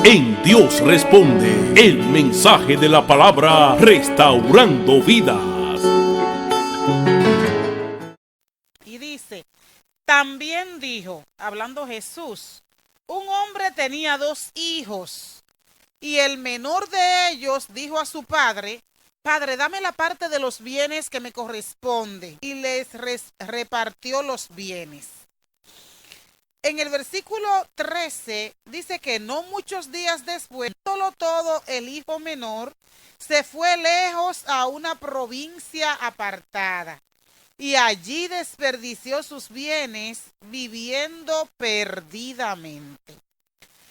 En Dios responde, el mensaje de la palabra restaurando vidas. Y dice, también dijo, hablando Jesús, un hombre tenía 2 hijos y el menor de ellos dijo a su padre, Padre, dame la parte de los bienes que me corresponde, y les repartió los bienes. En el versículo 13 dice que no muchos días después, todo el hijo menor se fue lejos a una provincia apartada y allí desperdició sus bienes viviendo perdidamente.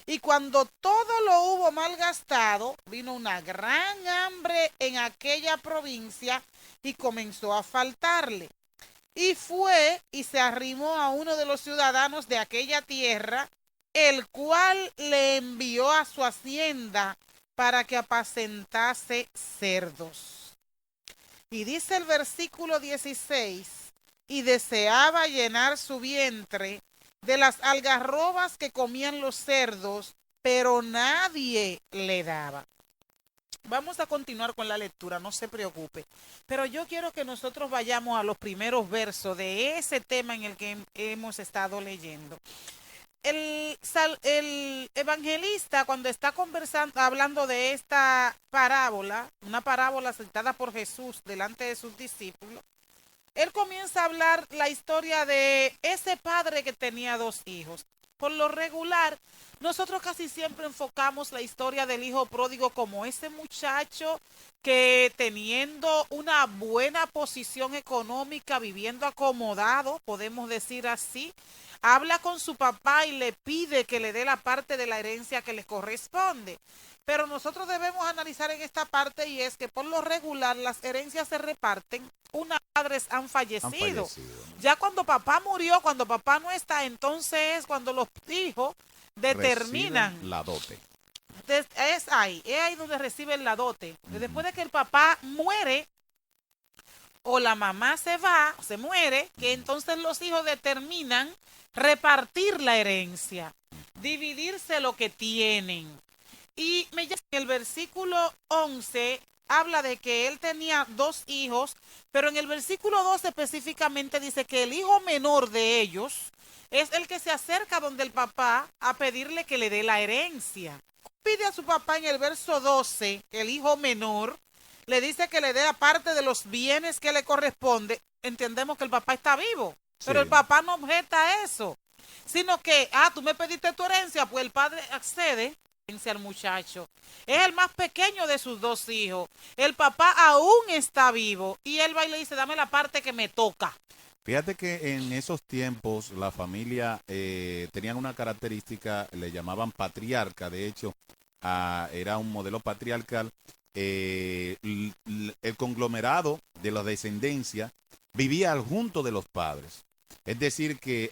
Y cuando todo lo hubo malgastado, vino una gran hambre en aquella provincia y comenzó a faltarle. Y fue y se arrimó a uno de los ciudadanos de aquella tierra, el cual le envió a su hacienda para que apacentase cerdos. Y dice el versículo 16, y deseaba llenar su vientre de las algarrobas que comían los cerdos, pero nadie le daba. Vamos a continuar con la lectura, no se preocupe. Pero yo quiero que nosotros vayamos a los primeros versos de ese tema en el que hemos estado leyendo. El evangelista, cuando está conversando, hablando de esta parábola, una parábola citada por Jesús delante de sus discípulos, él comienza a hablar la historia de ese padre que tenía 2 hijos. Por lo regular, nosotros casi siempre enfocamos la historia del hijo pródigo como ese muchacho que teniendo una buena posición económica, viviendo acomodado, podemos decir así, habla con su papá y le pide que le dé la parte de la herencia que le corresponde. Pero nosotros debemos analizar en esta parte, y es que por lo regular las herencias se reparten, unos padres han fallecido. Ya cuando papá murió, cuando papá no está, entonces es cuando los hijos determinan reciben la dote. Es ahí donde reciben la dote. Después de que el papá muere o la mamá se muere, que entonces los hijos determinan repartir la herencia, dividirse lo que tienen. Y en el versículo 11 habla de que él tenía 2 hijos, pero en el versículo 12 específicamente dice que el hijo menor de ellos es el que se acerca donde el papá a pedirle que le dé la herencia. Pide a su papá en el verso 12, el hijo menor, le dice que le dé la parte de los bienes que le corresponde. Entendemos que el papá está vivo, pero el papá no objeta a eso, sino que, tú me pediste tu herencia, pues el padre accede al muchacho. Es el más pequeño de sus 2 hijos. El papá aún está vivo y él va y le dice, dame la parte que me toca. Fíjate que en esos tiempos la familia tenían una característica, le llamaban patriarca. De hecho, era un modelo patriarcal. El conglomerado de la descendencia vivía al junto de los padres. Es decir, que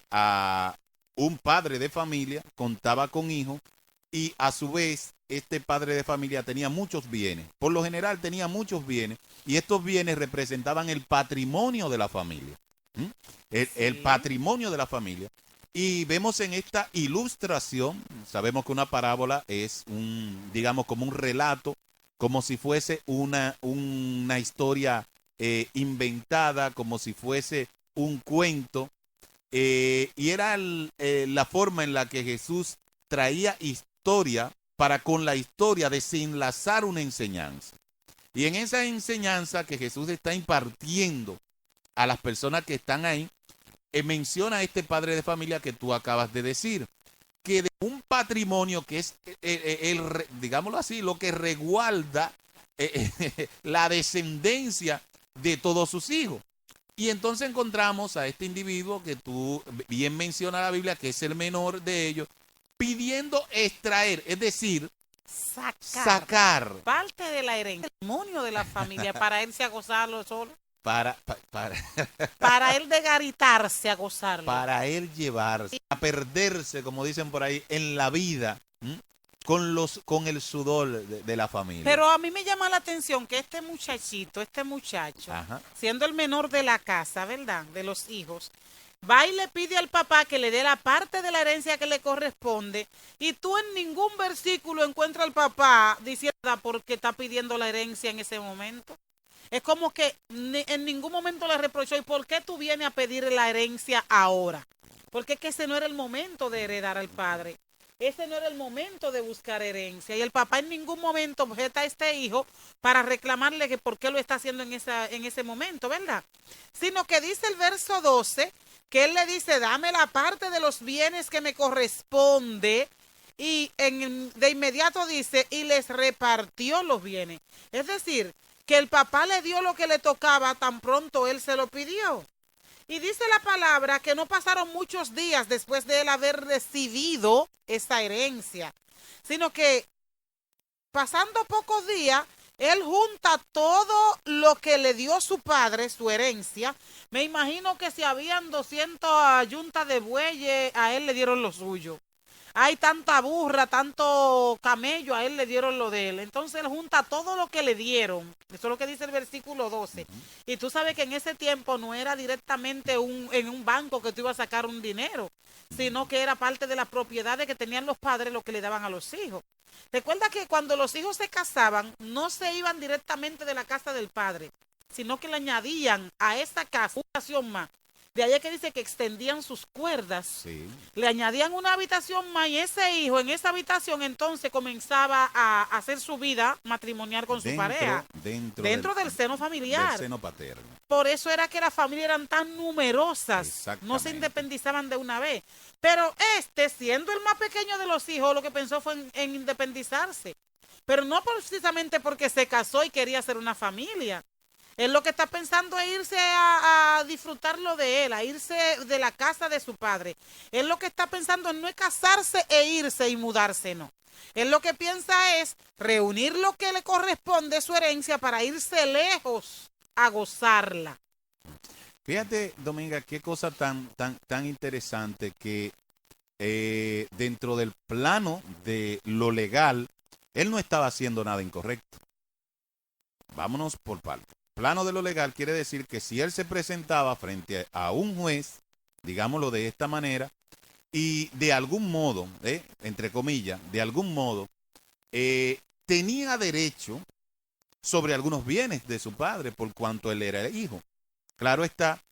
un padre de familia contaba con hijos y a su vez este padre de familia tenía muchos bienes. Por lo general tenía muchos bienes y estos bienes representaban el patrimonio de la familia. El patrimonio de la familia. Y vemos en esta ilustración, sabemos que una parábola es digamos, como un relato, como si fuese una historia inventada, como si fuese un cuento. Y era la forma en la que Jesús traía historia para con la historia desenlazar una enseñanza. Y en esa enseñanza que Jesús está impartiendo a las personas que están ahí, menciona a este padre de familia que tú acabas de decir, que de un patrimonio que es, digámoslo así, lo que resguarda la descendencia de todos sus hijos. Y entonces encontramos a este individuo que tú bien mencionas la Biblia, que es el menor de ellos, pidiendo extraer, es decir, sacar parte de la herencia, el patrimonio de la familia, para irse a gozarlo solo. Para él degaritarse a gozarlo. Para él llevarse, a perderse, como dicen por ahí, en la vida, con el sudor de la familia. Pero a mí me llama la atención que este muchacho, siendo el menor de la casa, ¿verdad? De los hijos, va y le pide al papá que le dé la parte de la herencia que le corresponde, y tú en ningún versículo encuentras al papá diciendo por qué está pidiendo la herencia en ese momento. Es como que en ningún momento le reprochó, ¿y por qué tú vienes a pedir la herencia ahora? Porque es que ese no era el momento de heredar al padre. Ese no era el momento de buscar herencia. Y el papá en ningún momento objeta a este hijo para reclamarle que por qué lo está haciendo en ese momento, ¿verdad? Sino que dice el verso 12, que él le dice, dame la parte de los bienes que me corresponde. Y de inmediato dice, y les repartió los bienes. Es decir, que el papá le dio lo que le tocaba tan pronto él se lo pidió. Y dice la palabra que no pasaron muchos días después de él haber recibido esa herencia, sino que pasando pocos días, él junta todo lo que le dio su padre, su herencia. Me imagino que si habían 200 yuntas de bueyes, a él le dieron lo suyo. Hay tanta burra, tanto camello, a él le dieron lo de él. Entonces él junta todo lo que le dieron. Eso es lo que dice el versículo 12. Y tú sabes que en ese tiempo no era directamente en un banco que tú ibas a sacar un dinero, sino que era parte de las propiedades que tenían los padres, lo que le daban a los hijos. Recuerda que cuando los hijos se casaban, no se iban directamente de la casa del padre, sino que le añadían a esa casa una habitación más. De ahí es que dice que extendían sus cuerdas, sí. Le añadían una habitación más y ese hijo en esa habitación entonces comenzaba a hacer su vida matrimonial con su pareja. Dentro del seno familiar. Del seno paterno. Por eso era que las familias eran tan numerosas, no se independizaban de una vez. Pero siendo el más pequeño de los hijos, lo que pensó fue en independizarse. Pero no precisamente porque se casó y quería hacer una familia. Él lo que está pensando es irse a disfrutarlo de él, a irse de la casa de su padre. Él lo que está pensando no es casarse e irse y mudarse, no. Él lo que piensa es reunir lo que le corresponde, su herencia, para irse lejos a gozarla. Fíjate, Dominga, qué cosa tan interesante que dentro del plano de lo legal, él no estaba haciendo nada incorrecto. Vámonos por partes. Plano de lo legal quiere decir que si él se presentaba frente a un juez, digámoslo de esta manera, y de algún modo, entre comillas, de algún modo, tenía derecho sobre algunos bienes de su padre por cuanto él era el hijo. Claro está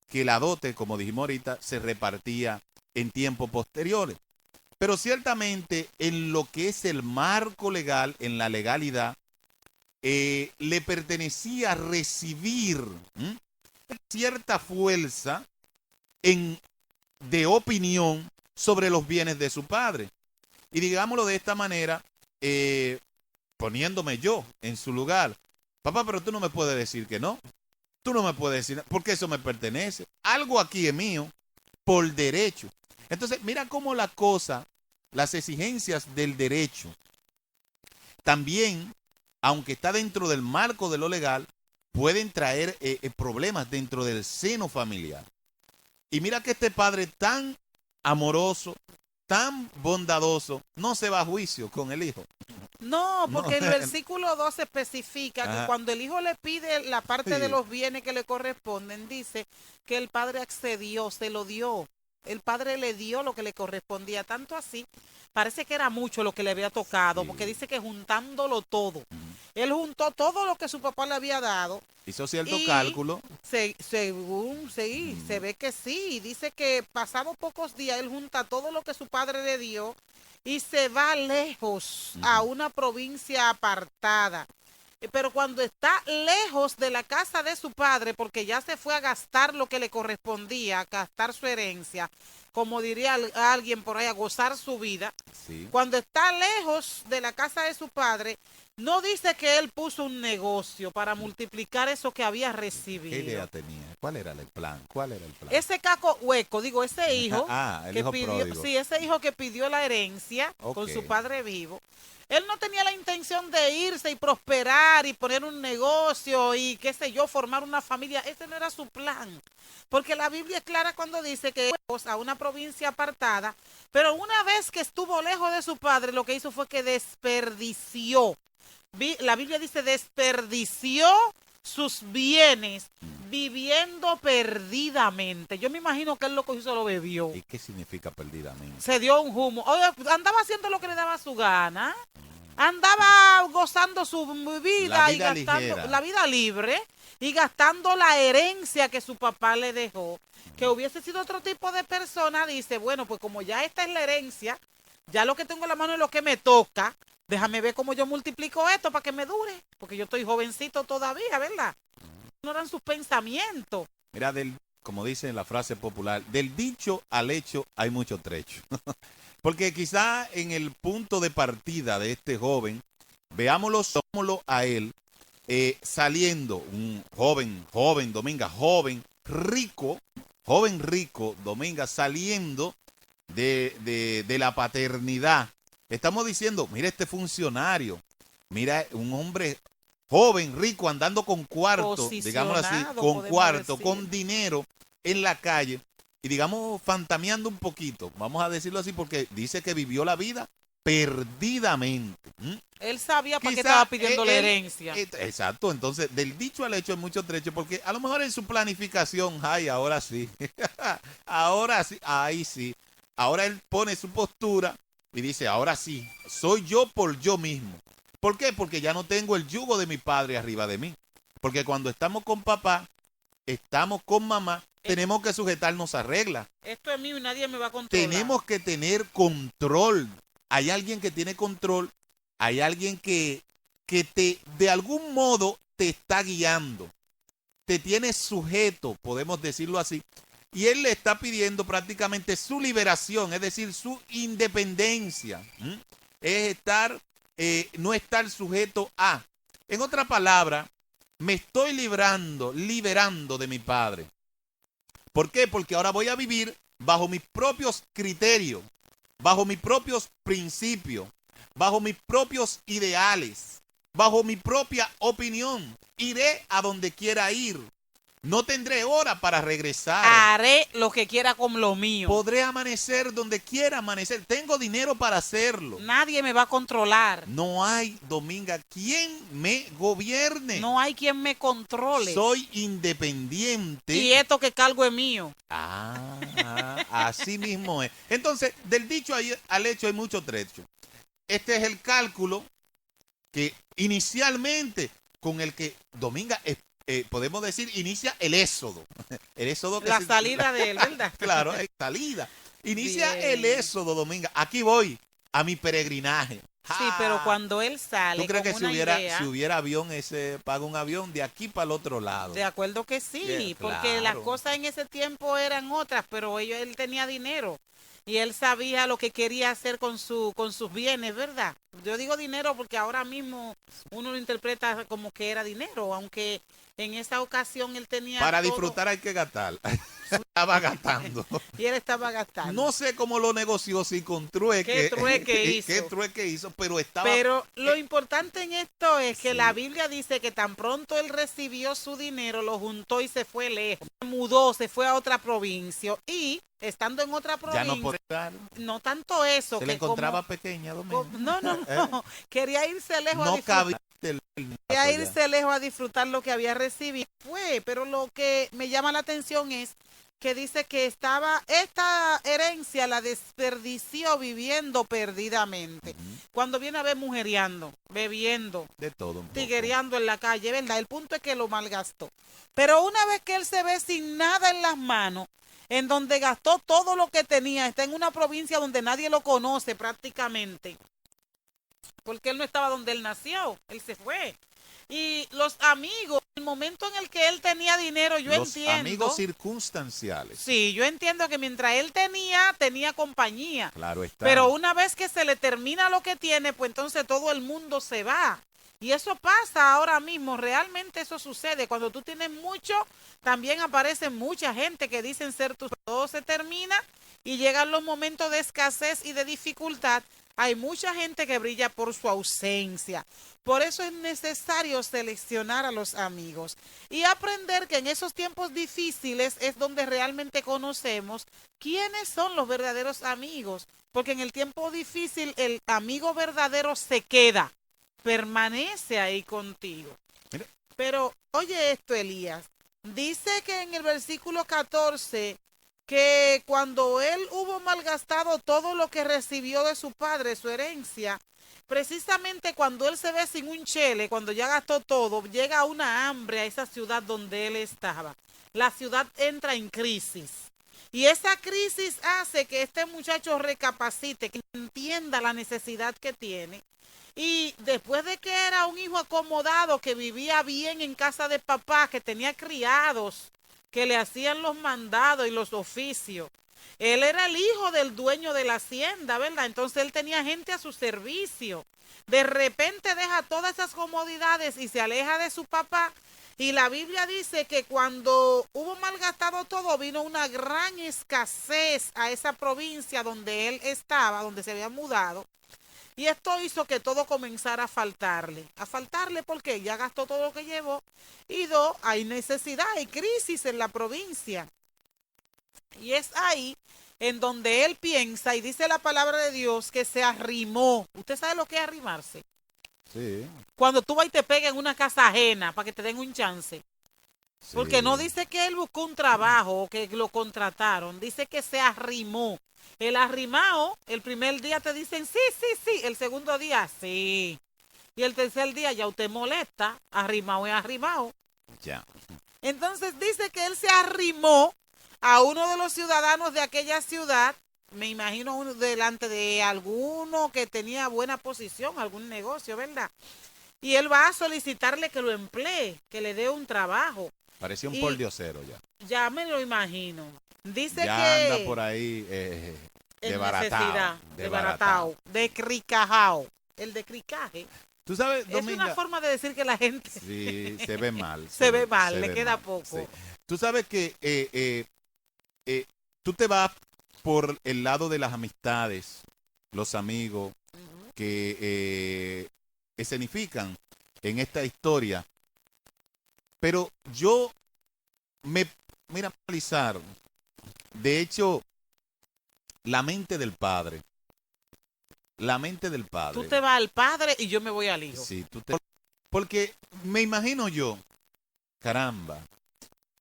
que la dote, como dijimos ahorita, se repartía en tiempos posteriores. Pero ciertamente en lo que es el marco legal, en la legalidad, le pertenecía recibir cierta fuerza de opinión sobre los bienes de su padre. Y digámoslo de esta manera, poniéndome yo en su lugar. Papá, pero tú no me puedes decir que no. Tú no me puedes decir, porque eso me pertenece. Algo aquí es mío, por derecho. Entonces, mira cómo la cosa, las exigencias del derecho, también, aunque está dentro del marco de lo legal, pueden traer problemas dentro del seno familiar. Y mira que este padre tan amoroso, tan bondadoso, no se va a juicio con el hijo. No, porque el versículo 2 especifica que cuando el hijo le pide la parte de los bienes que le corresponden, dice que el padre accedió, se lo dio. El padre le dio lo que le correspondía, tanto así, parece que era mucho lo que le había tocado, porque dice que juntándolo todo. Él juntó todo lo que su papá le había dado. Hizo cierto cálculo. Se ve que sí. Dice que pasados pocos días él junta todo lo que su padre le dio y se va lejos a una provincia apartada. Pero cuando está lejos de la casa de su padre, porque ya se fue a gastar lo que le correspondía, a gastar su herencia, como diría alguien por ahí, a gozar su vida. Sí. Cuando está lejos de la casa de su padre, no dice que él puso un negocio para multiplicar eso que había recibido. ¿Qué idea tenía? ¿Cuál era el plan? Ese caco hueco, ese hijo el hijo pródigo. Sí, ese hijo que pidió la herencia con su padre vivo. Él no tenía la intención de irse y prosperar y poner un negocio y qué sé yo, formar una familia. Ese no era su plan. Porque la Biblia es clara cuando dice que a una provincia apartada, pero una vez que estuvo lejos de su padre, lo que hizo fue que desperdició. La Biblia dice desperdició sus bienes viviendo perdidamente. Yo me imagino que él lo cogió y se lo bebió. ¿Y qué significa perdidamente? Se dio un humo. Oye, andaba haciendo lo que le daba su gana. Andaba gozando su vida, y gastando ligera. la vida libre y gastando la herencia que su papá le dejó. Que hubiese sido otro tipo de persona, dice, bueno, pues como ya esta es la herencia, ya lo que tengo en la mano es lo que me toca, déjame ver cómo yo multiplico esto para que me dure, porque yo estoy jovencito todavía, ¿verdad? No eran sus pensamientos. Mira, como dice en la frase popular, del dicho al hecho hay mucho trecho. Porque quizá en el punto de partida de este joven, veámoslo a él, saliendo, un joven, Dominga, joven rico, Dominga, saliendo de la paternidad. Estamos diciendo, mira este funcionario, mira un hombre joven, rico, andando con cuarto, digámoslo así, con cuarto, con dinero en la calle. Y digamos, fantameando un poquito, vamos a decirlo así, porque dice que vivió la vida perdidamente. Él sabía para qué estaba pidiendo la herencia. Exacto, entonces del dicho al hecho hay mucho trecho, porque a lo mejor en su planificación, ay, ahora sí, ahora sí, ahí sí. Ahora él pone su postura y dice, ahora sí, soy yo por yo mismo. ¿Por qué? Porque ya no tengo el yugo de mi padre arriba de mí. Porque cuando estamos con papá, estamos con mamá, tenemos que sujetarnos a reglas. Esto es mío y nadie me va a controlar. Tenemos que tener control. Hay alguien que tiene control, hay alguien que de algún modo te está guiando, te tiene sujeto, podemos decirlo así. Y él le está pidiendo prácticamente su liberación, es decir, su independencia. Es no estar sujeto a. En otra palabra, me estoy liberando de mi padre. ¿Por qué? Porque ahora voy a vivir bajo mis propios criterios, bajo mis propios principios, bajo mis propios ideales, bajo mi propia opinión. Iré a donde quiera ir. No tendré hora para regresar. Haré lo que quiera con lo mío. Podré amanecer donde quiera amanecer. Tengo dinero para hacerlo. Nadie me va a controlar. No hay, Dominga, quien me gobierne. No hay quien me controle. Soy independiente. Y esto que cargo es mío. Así mismo es. Entonces, del dicho al hecho hay mucho trecho. Este es el cálculo que inicialmente con el que Dominga podemos decir, inicia el éxodo. El éxodo que la salida de él, ¿verdad? Claro, salida. Inicia Bien. el éxodo, Dominga. Aquí voy a mi peregrinaje. Sí, pero cuando él sale, ¿tú crees con que una idea, si hubiera avión, paga un avión de aquí para el otro lado? de acuerdo que sí, Bien, porque claro. las cosas en ese tiempo eran otras, pero él tenía dinero y él sabía lo que quería hacer con sus bienes, ¿verdad? Yo digo dinero porque ahora mismo uno lo interpreta como que era dinero, aunque en esa ocasión él tenía Para todo, disfrutar hay que gastar. Estaba gastando. y él estaba gastando. No sé cómo lo negoció, si con trueque. ¿Qué trueque hizo? ¿Qué trueque hizo? Pero estaba... Pero lo importante en esto es que la Biblia dice que tan pronto él recibió su dinero, lo juntó y se fue lejos. Se mudó, se fue a otra provincia y estando en otra provincia, ya no podía dar. no tanto eso. Se que le encontraba como, pequeña, Domingo. no. Quería irse lejos No a disfrutar. cabía el Quería irse lejos a disfrutar lo que había recibido. Pero lo que me llama la atención es que dice que esta herencia la desperdició viviendo perdidamente. Cuando viene a ver mujeriando, bebiendo, de todo un poco. tiguereando en la calle, ¿verdad? El punto es que lo malgastó. Pero una vez que él se ve sin nada en las manos, en donde gastó todo lo que tenía, está en una provincia donde nadie lo conoce prácticamente, porque él no estaba donde él nació, él se fue. Y los amigos, el momento en el que él tenía dinero, yo entiendo. Los amigos circunstanciales. Sí, yo entiendo que mientras él tenía compañía. Claro está. Pero una vez que se le termina lo que tiene, pues entonces todo el mundo se va. Y eso pasa ahora mismo, realmente eso sucede. Cuando tú tienes mucho, también aparece mucha gente que dicen ser tus. Todo se termina y llegan los momentos de escasez y de dificultad. Hay mucha gente que brilla por su ausencia. Por eso es necesario seleccionar a los amigos y aprender que en esos tiempos difíciles es donde realmente conocemos quiénes son los verdaderos amigos. Porque en el tiempo difícil el amigo verdadero se queda, permanece ahí contigo. Mira. Pero oye esto, Elías, Dice que en el versículo 14 que cuando él hubo malgastado todo lo que recibió de su padre, su herencia, precisamente cuando él se ve sin un chele, cuando ya gastó todo, llega una hambre a esa ciudad donde él estaba. La ciudad entra en crisis. Y esa crisis hace que este muchacho recapacite, que entienda la necesidad que tiene. Y después de que era un hijo acomodado, que vivía bien en casa de papá, que tenía criados, que le hacían los mandados y los oficios. Él era el hijo del dueño de la hacienda, ¿verdad? Entonces él tenía gente a su servicio. De repente deja todas esas comodidades y se aleja de su papá. Y la Biblia dice que cuando hubo malgastado todo, vino una gran escasez a esa provincia donde él estaba, donde se había mudado. Y esto hizo que todo comenzara a faltarle. A faltarle porque ya gastó todo lo que llevó. Y dos, hay necesidad, hay crisis en la provincia. Y es ahí en donde él piensa y dice la palabra de Dios que se arrimó. ¿Usted sabe lo que es arrimarse? Sí. Cuando tú vas y te pegas en una casa ajena para que te den un chance. Sí. Porque no dice que él buscó un trabajo o que lo contrataron. Dice que se arrimó. El arrimado, el primer día te dicen sí, sí, sí. El segundo día, sí. Y el tercer día ya usted molesta. Arrimado es arrimado. Ya. Entonces dice que él se arrimó a uno de los ciudadanos de aquella ciudad. Me imagino uno delante de alguno que tenía buena posición, algún negocio, ¿verdad? Y él va a solicitarle que lo emplee, que le dé un trabajo. Parecía un Y pordiosero ya. ya me lo imagino. Dice Ya que anda por ahí en desbaratado. necesidad, desbaratado, decricajao. El decricaje ¿Tú sabes, es Dominga? una forma de decir que la gente Sí, se ve mal. se ve mal, se le ve queda mal, poco. sí. Tú sabes que tú te vas por el lado de las amistades, los amigos que escenifican en esta historia. Pero yo mira, analizar, de hecho, la mente del padre. La mente del padre. Tú te vas al padre y yo me voy al hijo. Sí, porque me imagino yo, caramba,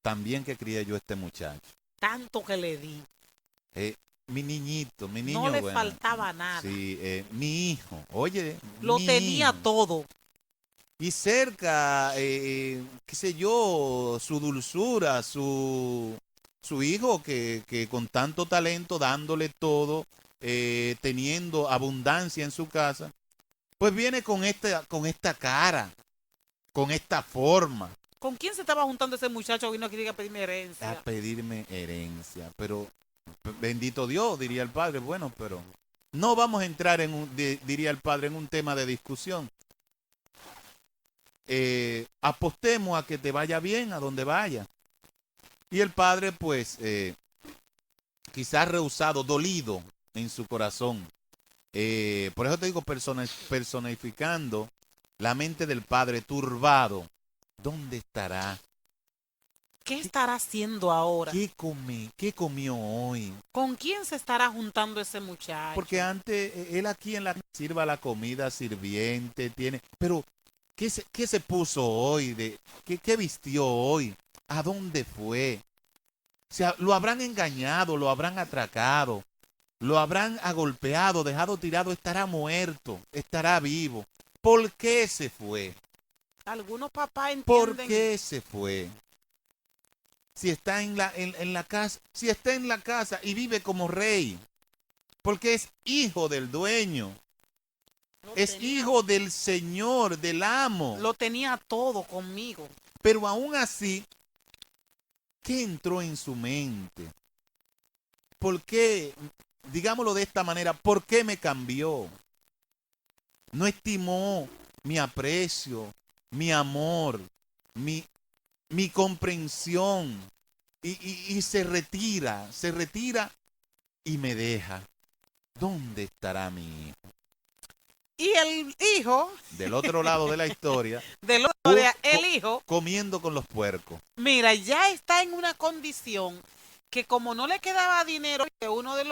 también que crié yo a este muchacho. Tanto que le di. Mi niñito, mi niño. No le bueno, faltaba nada. Sí, mi hijo, oye. Lo mi tenía hijo. todo. Y cerca, qué sé yo, su dulzura, su hijo que con tanto talento, dándole todo, teniendo abundancia en su casa, pues viene con esta cara, con esta forma. ¿Con quién se estaba juntando ese muchacho que vino aquí a pedirme herencia? A pedirme herencia. Pero, bendito Dios, diría el padre. Bueno, pero no vamos a entrar diría el padre, en un tema de discusión. Apostemos a que te vaya bien a donde vaya. Y el padre, pues, quizás rehusado, dolido en su corazón. Por eso te digo, personificando la mente del padre turbado. ¿Dónde estará? ¿Qué estará haciendo ahora? ¿Qué comió hoy? ¿Con quién se estará juntando ese muchacho? Porque antes él aquí en la sirva la comida, sirviente, tiene. Pero, ¿qué se puso hoy? ¿Qué vistió hoy? ¿A dónde fue? O sea, lo habrán engañado, lo habrán atracado, lo habrán agolpeado, dejado tirado, estará muerto, estará vivo. ¿Por qué se fue? Algunos papás entienden. ¿Por qué se fue? Si está en la casa, si está en la casa y vive como rey, porque es hijo del dueño, es hijo del Señor, del amo. Lo tenía todo conmigo. Pero aún así, ¿qué entró en su mente? ¿Por qué, digámoslo de esta manera, por qué me cambió? No estimó mi aprecio, mi amor, mi comprensión, y se retira y me deja. ¿Dónde estará mi hijo? Y el hijo, Del otro lado de la historia, el hijo, comiendo con los puercos. mira, ya está en una condición que como no le quedaba dinero, uno de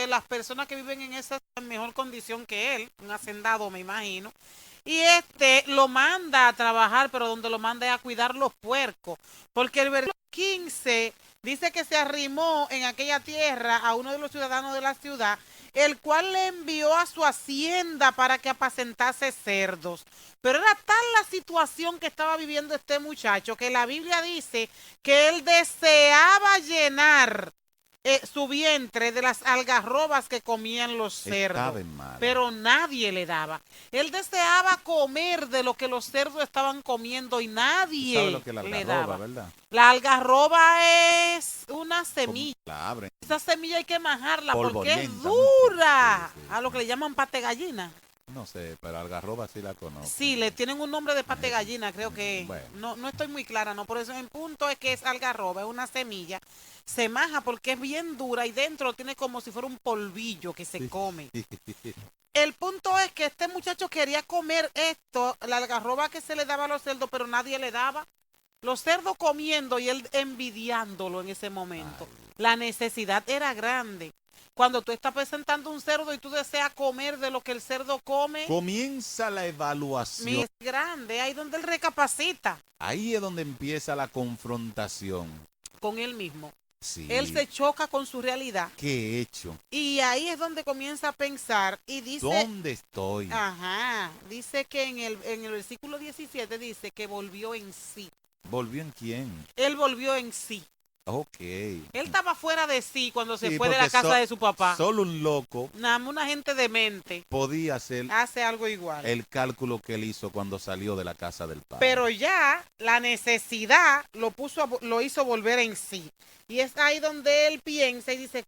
las personas que viven en esa mejor condición que él, un hacendado me imagino, Y lo manda a trabajar, pero donde lo manda es a cuidar los puercos. Porque el versículo 15 dice que se arrimó en aquella tierra a uno de los ciudadanos de la ciudad, el cual le envió a su hacienda para que apacentase cerdos. Pero era tal la situación que estaba viviendo este muchacho que la Biblia dice que él deseaba llenar su vientre de las algarrobas que comían los cerdos, pero nadie le daba. Él deseaba comer de lo que los cerdos estaban comiendo y nadie le daba. ¿Verdad? La algarroba es una semilla. Esa semilla hay que majarla porque es dura, sí. A lo que le llaman pate gallina. No sé, pero algarroba sí la conozco. Sí, le tienen un nombre de pate gallina, creo que. Bueno. No estoy muy clara, no, por eso el punto es que es algarroba, es una semilla. Se maja porque es bien dura y dentro tiene como si fuera un polvillo que se come. El punto es que este muchacho quería comer la algarroba que se le daba a los cerdos, pero nadie le daba. Los cerdos comiendo y él envidiándolo en ese momento. Ay. La necesidad era grande. Cuando tú estás presentando un cerdo y tú deseas comer de lo que el cerdo come, comienza la evaluación. Es grande, ahí donde él recapacita. Ahí es donde empieza la confrontación. Con él mismo. Sí. Él se choca con su realidad. ¿Qué he hecho? Y ahí es donde comienza a pensar y dice... ¿Dónde estoy? Ajá. Dice que en el versículo 17 dice que volvió en sí. ¿Volvió en quién? Él volvió en sí. Ok. Él estaba fuera de sí cuando se fue de la casa de su papá. Solo un loco. Una gente demente. Podía hacer. Hace algo igual. El cálculo que él hizo cuando salió de la casa del padre. Pero ya la necesidad lo hizo volver en sí. Y es ahí donde él piensa y dice,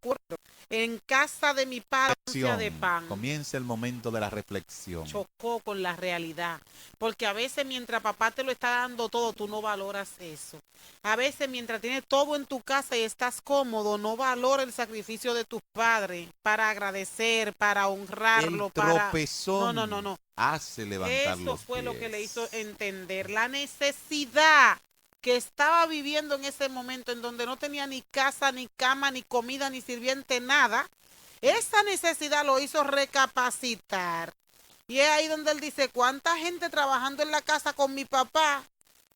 en casa de mi padre de pan. Comienza el momento de la reflexión. Chocó con la realidad. Porque a veces mientras papá te lo está dando todo, tú no valoras eso. A veces mientras tienes todo en tu casa y estás cómodo, no valora el sacrificio de tus padres para agradecer, para honrarlo. El tropezón No. hace levantar eso los fue pies. lo que le hizo entender la necesidad que estaba viviendo en ese momento en donde no tenía ni casa, ni cama, ni comida, ni sirviente, nada. Esa necesidad lo hizo recapacitar. Y es ahí donde él dice, ¿cuánta gente trabajando en la casa con mi papá?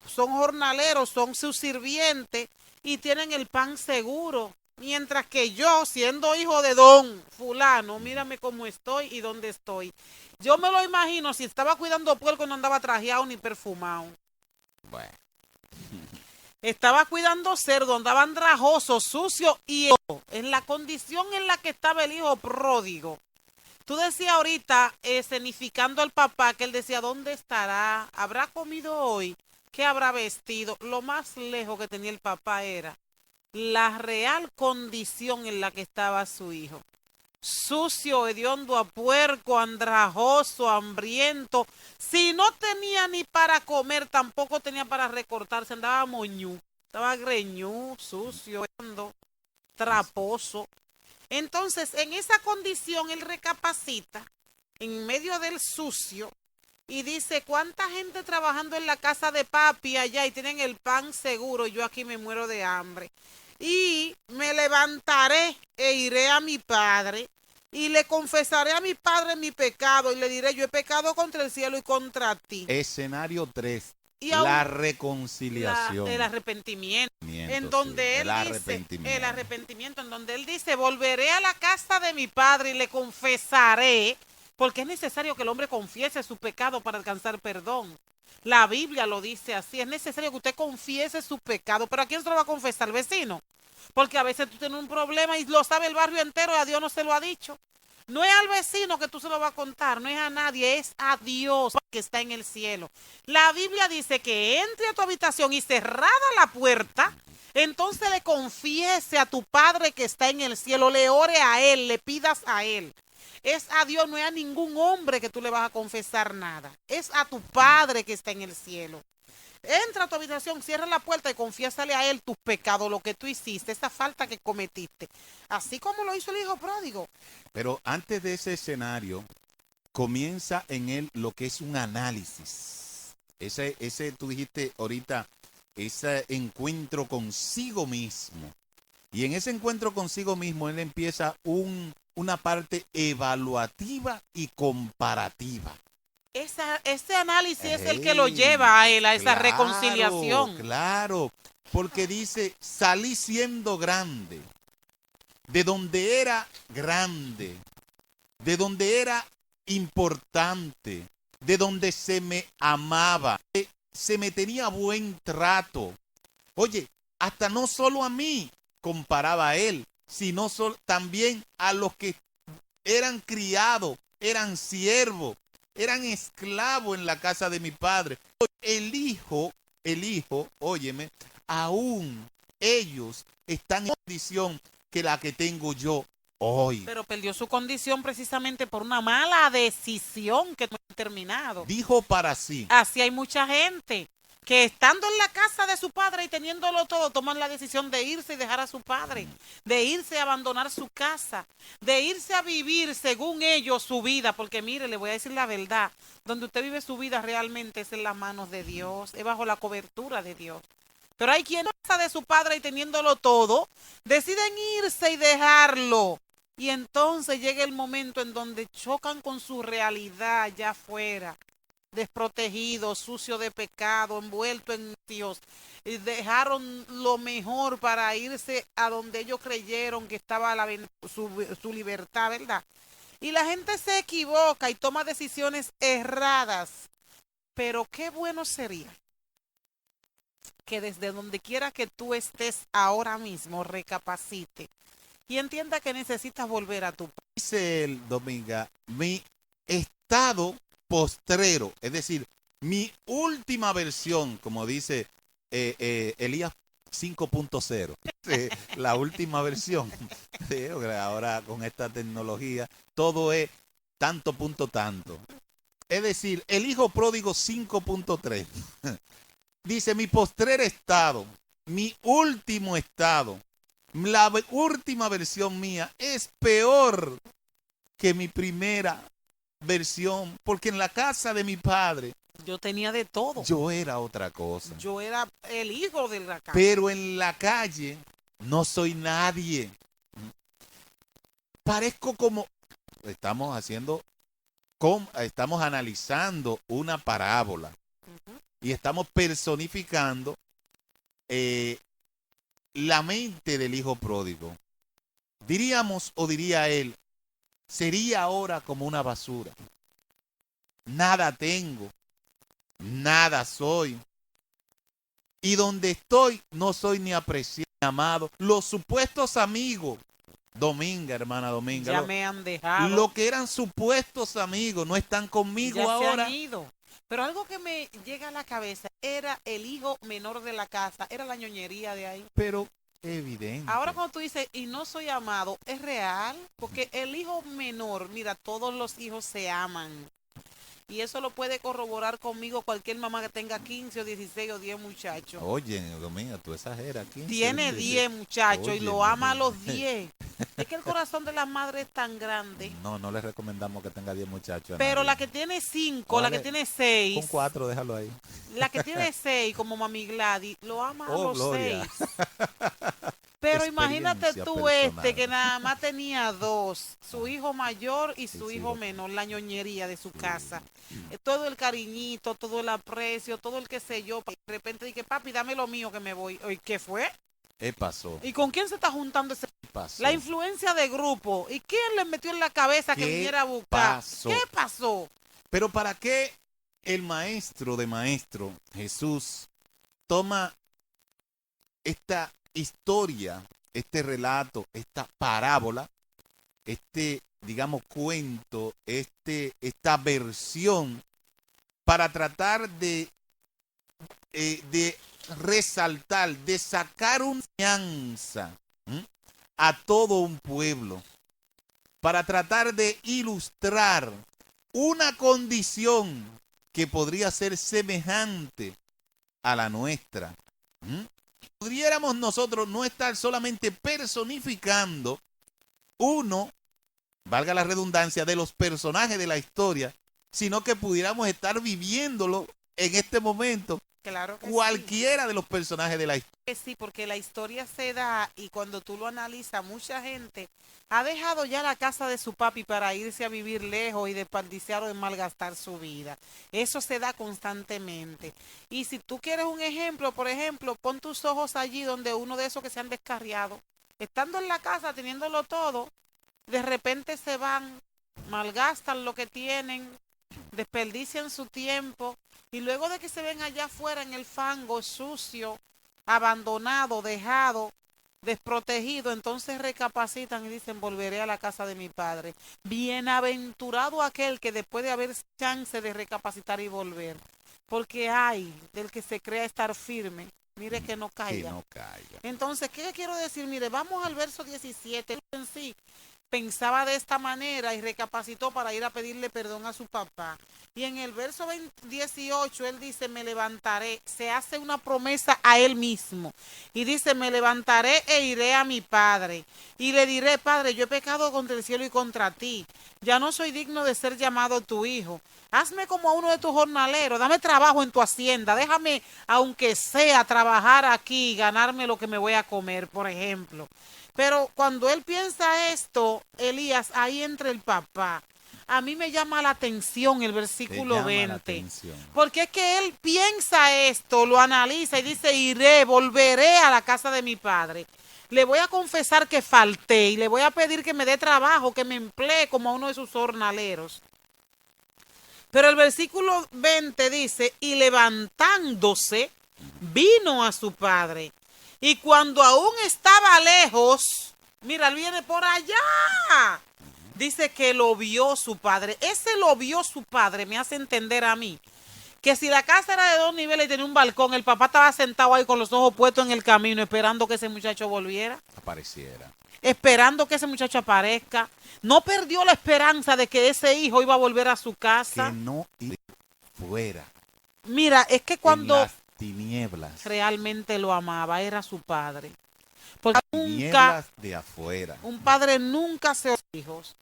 Son jornaleros, son sus sirvientes y tienen el pan seguro. Mientras que yo, siendo hijo de don fulano, mírame cómo estoy y dónde estoy. Yo me lo imagino si estaba cuidando puerco no andaba trajeado ni perfumado. Bueno. Estaba cuidando cerdo, andaba andrajoso, sucio y en la condición en la que estaba el hijo pródigo. Tú decías ahorita, escenificando al papá, que él decía, ¿dónde estará? ¿Habrá comido hoy? ¿Qué habrá vestido? Lo más lejos que tenía el papá era la real condición en la que estaba su hijo. Sucio, hediondo a puerco, andrajoso, hambriento. Si no tenía ni para comer, tampoco tenía para recortarse. Andaba moñú, estaba greñú, sucio, hediondo, traposo. Entonces, en esa condición, él recapacita en medio del sucio y dice, ¿cuánta gente trabajando en la casa de papi allá y tienen el pan seguro? Yo aquí me muero de hambre. Y me levantaré e iré a mi padre y le confesaré a mi padre mi pecado y le diré, yo he pecado contra el cielo y contra ti. Escenario 3. La reconciliación. El arrepentimiento. En donde él dice, el arrepentimiento, en donde él dice, volveré a la casa de mi padre y le confesaré, porque es necesario que el hombre confiese su pecado para alcanzar perdón. La Biblia lo dice así, es necesario que usted confiese su pecado, pero ¿a quién se lo va a confesar? ¿Al vecino? Porque a veces tú tienes un problema y lo sabe el barrio entero y a Dios no se lo ha dicho. No es al vecino que tú se lo vas a contar, no es a nadie, es a Dios que está en el cielo. La Biblia dice que entre a tu habitación y cerrada la puerta, entonces le confiese a tu Padre que está en el cielo, le ore a Él, le pidas a Él. Es a Dios, no es a ningún hombre que tú le vas a confesar nada. Es a tu Padre que está en el cielo. Entra a tu habitación, cierra la puerta y confiésale a Él tus pecados, lo que tú hiciste, esa falta que cometiste. Así como lo hizo el hijo pródigo. Pero antes de ese escenario, comienza en él lo que es un análisis. Ese tú dijiste ahorita, ese encuentro consigo mismo. Y en ese encuentro consigo mismo, él empieza una parte evaluativa y comparativa. Ese análisis es el que lo lleva a él a esa Claro, reconciliación. claro, porque dice, salí siendo grande, de donde era grande, de donde era importante, de donde se me amaba, se me tenía buen trato. Oye, hasta no solo a mí, comparaba a él, sino también a los que eran criados, eran siervos, eran esclavos en la casa de mi padre. El hijo, óyeme, aún ellos están en condición que la que tengo yo hoy. Pero perdió su condición precisamente por una mala decisión que no ha terminado. Dijo para sí. Así hay mucha gente que estando en la casa de su padre y teniéndolo todo, toman la decisión de irse y dejar a su padre, de irse a abandonar su casa, de irse a vivir según ellos su vida, porque mire, le voy a decir la verdad, donde usted vive su vida realmente es en las manos de Dios, es bajo la cobertura de Dios. Pero hay quien en la casa de su padre y teniéndolo todo, deciden irse y dejarlo. Y entonces llega el momento en donde chocan con su realidad allá afuera, desprotegidos, sucios de pecado, envueltos en Dios, y dejaron lo mejor para irse a donde ellos creyeron que estaba su libertad, ¿verdad? Y la gente se equivoca y toma decisiones erradas, pero qué bueno sería que desde donde quiera que tú estés ahora mismo recapacite y entienda que necesitas volver a tu país. Dice el Dominga, mi estado postrero, es decir, mi última versión, como dice Elías 5.0, la última versión. Sí, ahora con esta tecnología todo es tanto punto tanto. Es decir, el hijo pródigo 5.3 dice, mi postrer estado, mi último estado, la última versión mía es peor que mi primera versión, porque en la casa de mi padre yo tenía de todo. Yo era otra cosa. Yo era el hijo de la casa. Pero en la calle no soy nadie. Parezco como estamos analizando una parábola y estamos personificando la mente del hijo pródigo. Diríamos o diría él, sería ahora como una basura. Nada tengo, nada soy. Y donde estoy no soy ni apreciado ni amado. Los supuestos amigos, Dominga, hermana Dominga, ya me han dejado. Lo que eran supuestos amigos no están conmigo ya ahora. Se han ido. Pero algo que me llega a la cabeza era el hijo menor de la casa, era la ñoñería de ahí. Pero evidente. Ahora cuando tú dices, y no soy amado, es real, porque el hijo menor, mira, todos los hijos se aman. Y eso lo puede corroborar conmigo cualquier mamá que tenga 15 o 16 o 10 muchachos. Oye, Dominga, tú exageras. Tiene 10 muchachos y lo ama a los 10. Es que el corazón de la madre es tan grande. No le recomendamos que tenga 10 muchachos. Pero la que tiene 5, la que tiene 6. Con 4, déjalo ahí. La que tiene 6, como Mami Gladys, lo ama a los gloria. 6. Pero imagínate tú personal. Que nada más tenía 2, su hijo mayor y su hijo menor, la ñoñería de su casa. Todo el cariñito, todo el aprecio, todo el que sé yo. De repente dije, papi, dame lo mío que me voy. ¿Y qué fue? ¿Qué pasó? ¿Y con quién se está juntando ese? Pasó. La influencia de grupo. ¿Y quién le metió en la cabeza que viniera a buscar? Pasó? ¿Qué pasó? Pero ¿para qué el maestro de maestro, Jesús, toma esta historia, este relato, esta parábola, digamos, cuento, esta versión para tratar de resaltar, de sacar una enseñanza a todo un pueblo, para tratar de ilustrar una condición que podría ser semejante a la nuestra? Podríamos nosotros no estar solamente personificando uno, valga la redundancia, de los personajes de la historia, sino que pudiéramos estar viviéndolo en este momento Claro que Cualquiera de los personajes de la historia. sí, porque la historia se da y cuando tú lo analizas, mucha gente ha dejado ya la casa de su papi para irse a vivir lejos y desperdiciar o de malgastar su vida. Eso se da constantemente. Y si tú quieres un ejemplo, por ejemplo, pon tus ojos allí donde uno de esos que se han descarriado, estando en la casa, teniéndolo todo, de repente se van, malgastan lo que tienen, desperdician su tiempo y luego de que se ven allá afuera en el fango sucio, abandonado, dejado, desprotegido, entonces recapacitan y dicen, volveré a la casa de mi padre. Bienaventurado aquel que después de haber chance de recapacitar y volver, porque hay del que se crea estar firme, mire que no caiga. Que no caiga. Entonces, ¿qué quiero decir? Mire, vamos al verso 17, en sí pensaba de esta manera y recapacitó para ir a pedirle perdón a su papá. Y en el verso 18 él dice, me levantaré, se hace una promesa a él mismo. Y dice, me levantaré e iré a mi padre. Y le diré, padre, yo he pecado contra el cielo y contra ti. Ya no soy digno de ser llamado tu hijo. Hazme como a uno de tus jornaleros, dame trabajo en tu hacienda, déjame, aunque sea, trabajar aquí y ganarme lo que me voy a comer, por ejemplo. Pero cuando él piensa esto, Elías, ahí entra el papá. A mí me llama la atención el versículo 20. Porque es que él piensa esto, lo analiza y dice, iré, volveré a la casa de mi padre. Le voy a confesar que falté y le voy a pedir que me dé trabajo, que me emplee como a uno de sus jornaleros. Pero el versículo 20 dice, y levantándose, vino a su padre. Y cuando aún estaba lejos, mira, él viene por allá. Dice que lo vio su padre. Ese lo vio su padre me hace entender a mí que si la casa era de 2 niveles y tenía un balcón, el papá estaba sentado ahí con los ojos puestos en el camino esperando que ese muchacho volviera. Apareciera. Esperando que ese muchacho aparezca. No perdió la esperanza de que ese hijo iba a volver a su casa. Que no iba fuera. Mira, es que cuando... En las tinieblas. Realmente lo amaba, era su padre. Porque Tinieblas de afuera. Un padre nunca se hijos.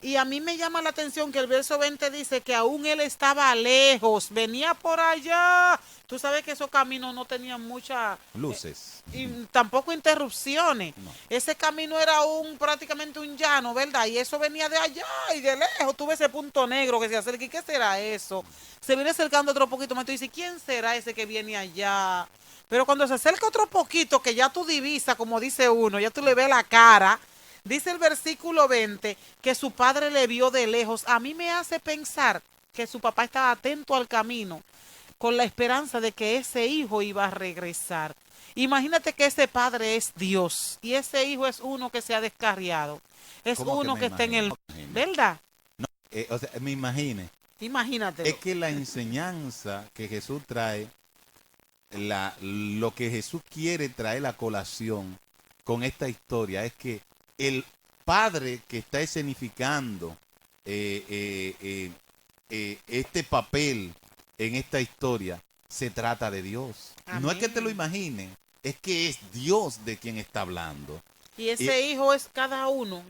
Y a mí me llama la atención que el verso 20 dice que aún él estaba lejos, venía por allá. Tú sabes que esos caminos no tenían muchas luces. Y tampoco interrupciones. No. Ese camino era prácticamente un llano, ¿verdad? Y eso venía de allá y de lejos. Tuve ese punto negro que se acerca. ¿Y qué será eso? Se viene acercando otro poquito más. Tú dices, ¿quién será ese que viene allá? Pero cuando se acerca otro poquito, que ya tú divisas, como dice uno, ya tú le ves la cara. Dice el versículo 20 que su padre le vio de lejos. A mí me hace pensar que su papá estaba atento al camino con la esperanza de que ese hijo iba a regresar. Imagínate que ese padre es Dios y ese hijo es uno que se ha descarriado. Es uno que está en el... ¿Verdad? No, o sea, me imagine. Imagínate. Es que la enseñanza que Jesús trae, lo que Jesús quiere traer a colación con esta historia es que el padre que está escenificando este papel en esta historia se trata de Dios. Amén. No es que te lo imagines, es que es Dios de quien está hablando. Y ese hijo es cada uno.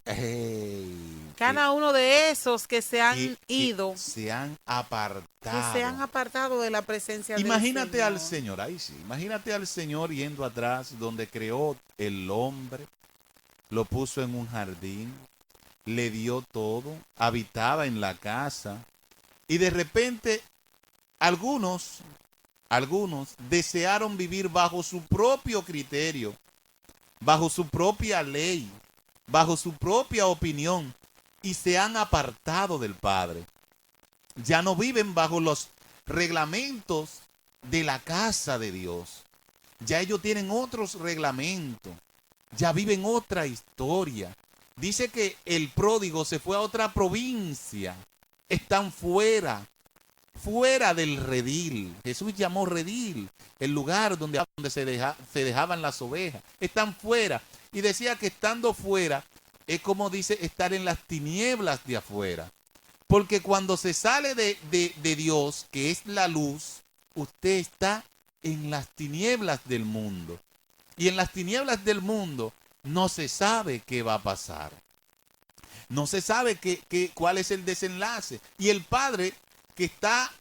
Cada uno de esos que se han ido. Se han apartado. Que se han apartado de la presencia del Señor. Imagínate al Señor, ahí sí. Imagínate al Señor yendo atrás donde creó el hombre, lo puso en un jardín, le dio todo, habitaba en la casa y de repente algunos desearon vivir bajo su propio criterio, bajo su propia ley, bajo su propia opinión y se han apartado del Padre. Ya no viven bajo los reglamentos de la casa de Dios. Ya ellos tienen otros reglamentos. Ya viven otra historia. Dice que el pródigo se fue a otra provincia. Están fuera del redil. Jesús llamó redil el lugar donde se dejaban las ovejas. Están fuera. Y decía que estando fuera es como dice estar en las tinieblas de afuera. Porque cuando se sale de Dios, que es la luz, usted está en las tinieblas del mundo. Y en las tinieblas del mundo no se sabe qué va a pasar. No se sabe cuál es el desenlace. Y el padre que está